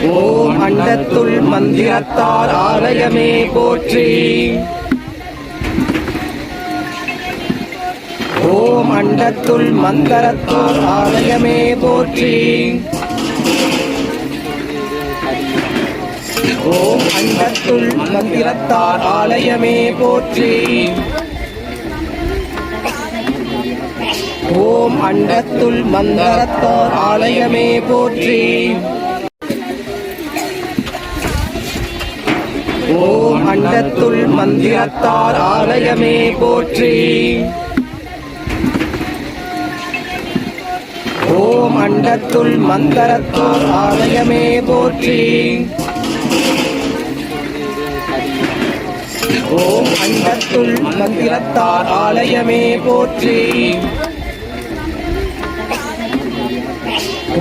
ஓம் அண்டத்துள் மந்திரத்தார் ஆலயமே போற்றி. ஓம் அண்டத்துள் மந்திரத்தார் ஆலயமே போற்றி. ஓம் அண்டத்துள் மந்திரத்தார் ஆலயமே போற்றி. ஓம் அண்டத்துள் மந்திரத்தார் ஆலயமே போற்றி. ஓம் அண்டத்துள் மந்திரத்தார் ஆலயமே போற்றி. ஓம் அண்டத்துள் மந்திரத்தார் ஆலயமே போற்றி. ஓம் அண்டத்துள் மந்திரத்தார் ஆலயமே போற்றி.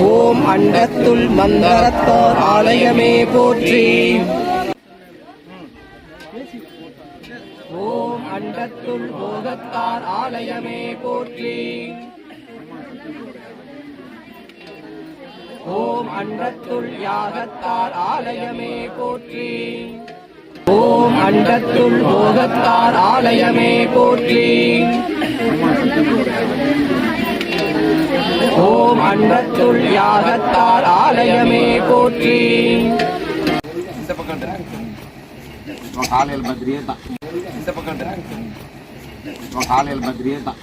ஓம் அண்டத்துள் மந்திரத்தார் ஆலயமே போற்றி. ஓம் அண்டத்துள் போகத்தார் ஆலயமே போற்றி. ஓம் அண்டத்துள் யாகத்தார் ஆலயமே போற்றி. ஓம் அண்டத்துள் போகத்தார் ஆலயமே போற்றி. ஓம் அண்டத்துள் யாகத்தார் ஆலயமே போற்றி. இந்த பக்கம் காலையில் பத்திரியே தான். இந்த பக்கம் காலையில் பத்திரியே தான்.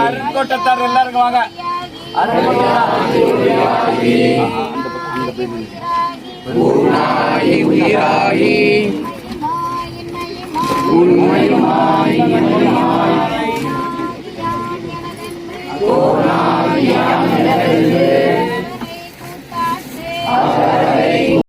அருண்கோட்டத்தார் எல்லாருக்கும் வாங்க. உயிராகி உண்மையுமாய்